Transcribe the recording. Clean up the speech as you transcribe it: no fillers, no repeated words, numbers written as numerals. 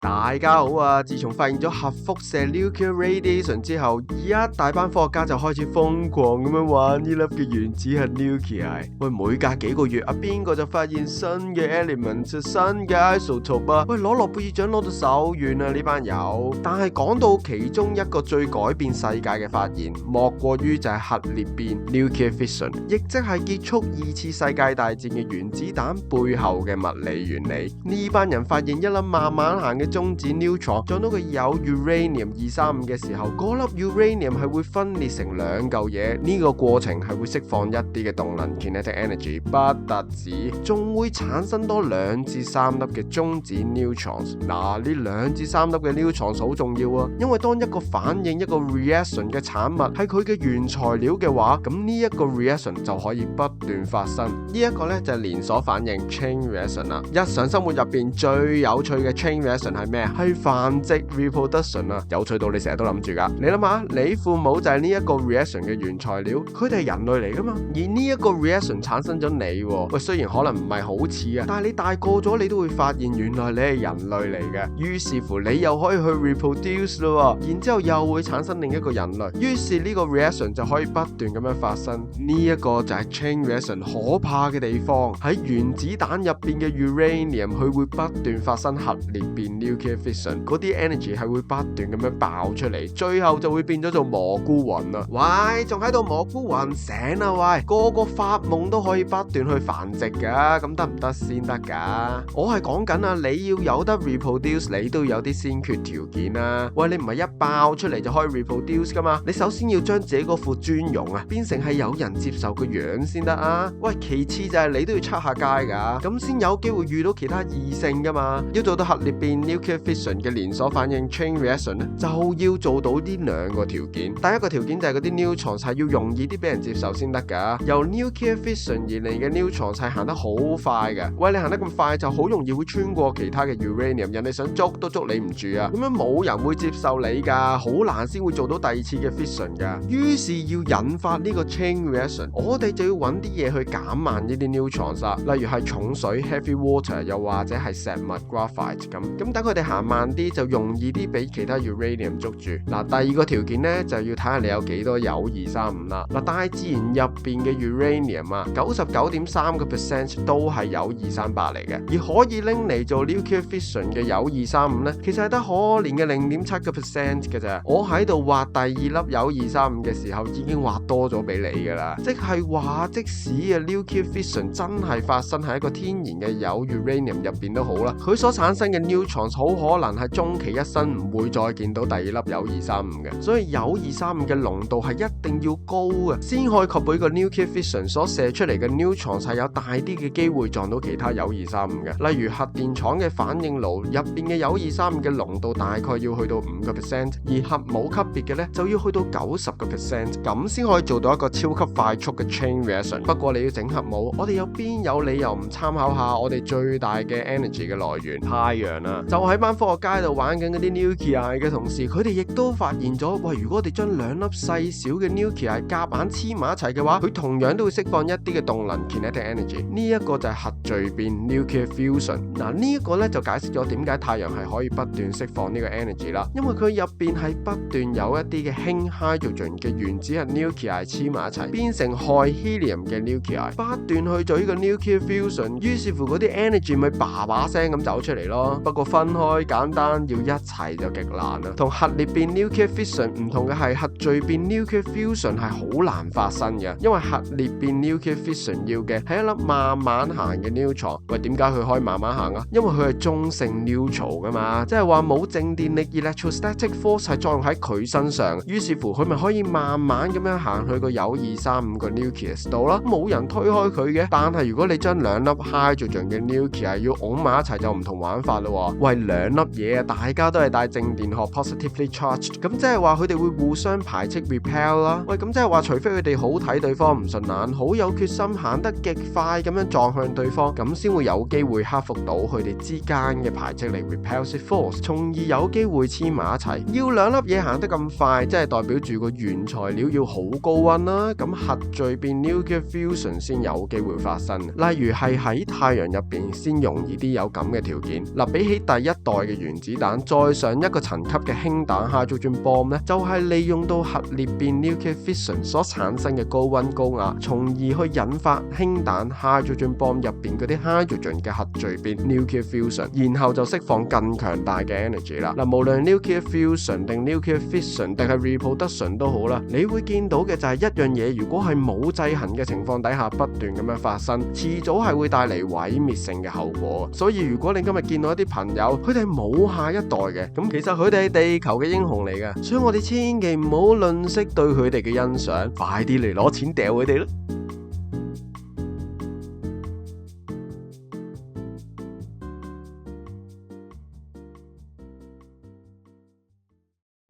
大家好啊！自從發現咗核輻射 nuclear radiation 之後，一大班科學家就開始瘋狂咁樣玩呢粒嘅原子核 nuclei。喂，每隔幾個月啊，邊個就發現新嘅 element、新嘅 isotope 啊？喂，攞諾貝爾獎攞到手軟啊！呢班友。但係講到其中一個最改變世界嘅發現，莫過於就係核裂變 nuclear fission， 亦即係結束二次世界大戰嘅原子彈背後嘅物理原理。呢班人發現一粒慢慢行嘅中子 neutron 撞到佢有 uranium 235嘅時候，嗰粒 uranium 係會分裂成兩嚿嘢，呢個過程係會釋放一啲嘅動能 kinetic energy， 不特止，仲會產生多2至3粒嘅中子 neutrons。嗱，呢2至3粒嘅 neutrons 好重要啊，因為當一個反應一個 reaction 嘅產物係佢嘅原材料嘅話，咁呢一個 reaction 就可以不斷發生。呢一個呢就係連鎖反應 chain reaction 啦。日常生活入邊最有趣嘅 chain reaction 係咩？係繁殖 reproduction 啊，有趣到你成日都諗住噶。你諗下，你父母就係呢一個 reaction 嘅原材料，佢哋係人類嚟噶嘛？而呢一個 reaction 產生咗你，喂，雖然可能唔係好似啊，但係你大個咗，你都會發現原來你係人類嚟嘅。於是乎，你又可以去 reproduce 咯，然之後又會產生另一個人類。於是呢個 reaction 就可以不斷咁樣發生。呢一個就係 chain reaction 可怕嘅地方。喺原子彈入邊嘅 uranium， 佢會不斷發生核裂變 nuclear fission， 嗰啲 energy 係會不斷咁樣爆出嚟，最後就會變咗做蘑菇雲啊！喂，仲喺度蘑菇雲醒啊！喂，個個發夢都可以不斷去繁殖噶，咁得唔得先得噶？我係講緊啊，你要有得 reproduce， 你都要有啲先決條件啊！喂，你唔係一爆出嚟就可以 reproduce 噶嘛？你首先要將自己嗰副尊容啊變成係有人接受個樣先得啊！喂，其次就係你都要出下街噶，咁先有機會遇到其他異性噶嘛？要做到核裂變 nuclear fission 嘅連鎖反應 chain reaction 咧，就要做到呢2個條件。第一個條件就係嗰啲 neutrons 係要容易啲俾人接受先得噶。由 nuclear fission 而嚟嘅 neutrons 係行得好快嘅。喂，你行得咁快就好容易會穿過其他嘅 uranium， 人哋想捉都捉你唔住啊！咁樣冇人會接受你噶，好難先會做到第2次嘅 fission 噶。於是要引發呢個 chain reaction， 我哋就要揾啲嘢去減慢呢啲 neutrons 啦，例如係重水 heavy water， 又或者係石墨 graphite 咁等佢哋行慢啲，就容易啲俾其他 uranium 捉住。嗱，第2個條件呢，就要睇下你有幾多鈾235啦。嗱，大自然入邊嘅 uranium 啊，99.3% 都係鈾238嚟嘅，而可以拎嚟做 nuclear fission 嘅鈾235呢，其實係得可憐嘅0.7% 嘅啫。我喺度畫第2粒鈾235嘅時候，已經畫多咗俾你噶啦，即係話即使啊 nuclear fission 真係發生喺一個天然嘅鈾 uranium 入邊都好啦，佢所產生嘅 neutrons 好可能係終其一生唔會再見到第2粒鈾235嘅，所以鈾235嘅濃度係一定要高嘅，先可以確保呢個 nuclear fission 所射出嚟嘅 neutrons 係有大啲嘅機會撞到其他鈾235嘅。例如核電廠嘅反應爐入邊嘅鈾235嘅濃度大概要去到5%，而核武級別嘅呢就要去到90%，咁先可以做到一個超級快速嘅 chain reaction。不過你要整核武，我哋邊有理由唔參考下我哋最大嘅 energy 嘅來源太陽啊？就喺班科學家度玩緊嗰啲 nuclei 嘅同時，佢哋亦都發現咗，喂，如果我哋將2粒細小嘅 nuclei 夾硬黐埋一齊嘅話，佢同樣都會釋放一啲嘅動能 kinetic energy。呢一個就係核聚變 nuclear fusion。嗱，呢一個咧就解釋咗點解太陽係可以不斷釋放呢個 energy 啦，因為佢入邊係不斷有一啲嘅氫 hydrogen 嘅原子核 nuclei 黐埋一齊，變成氦 helium 嘅 nuclei， 不斷去做呢個 nuclear fusion。於是乎嗰啲 energy 咪叭叭聲咁走出嚟咯。不過分開簡單，要一齊就極難啦。同核裂變 nuclear fission 唔同嘅係，核聚變 nuclear fusion 係好難發生嘅，因為核裂變 nuclear fission 要嘅係一粒慢慢行嘅 neutron。喂，點解佢可以慢慢行啊？因為佢係中性 neutral 噶嘛，即係話冇靜電力 electrostatic force 係作用喺佢身上，於是乎佢咪可以慢慢咁樣行去個鈾235個 nucleus 度啦，冇人推開佢嘅。但係如果你將2粒 hydrogen 嘅 nuclei 要擁埋一齊就唔同玩法咯。喂，2粒嘢啊，大家都係帶正電荷 positively charged， 咁即係話佢哋會互相排斥 repel 啦。喂，咁即係話除非佢哋好睇對方唔順眼，好有決心行得極快咁樣撞向對方，咁先會有機會克服到佢哋之間嘅排斥力 repulsive force， 從而有機會黐埋一齊。要2粒嘢行得咁快，即係代表住個原材料要好高溫啦，咁核聚變 nuclear fusion 先有機會發生。例如係喺太陽入邊先容易啲有咁嘅條件。嗱，比起第一代嘅原子彈，再上一個層級嘅氫彈 hydrogen bomb 咧，就係利用到核裂變 nuclear fission 所產生嘅高溫高壓，從而去引發氫彈 hydrogen bomb 入邊嗰啲 hydrogen 嘅核聚變 nuclear fusion， 然後就釋放更強大嘅 energy 啦。嗱，無論 nuclear fusion 定 nuclear fission 定係 reproduction 都好啦，你會見到嘅就係一樣嘢，如果係冇制衡嘅情況底下不斷咁樣發生，遲早係會帶嚟毀滅性嘅後果。所以如果你今日見到一啲朋友，佢哋冇下一代嘅，咁其實佢哋係地球嘅英雄嚟嘅，所以我哋千祈唔好吝嗇對佢哋嘅欣賞，快啲嚟攞錢掉佢哋啦。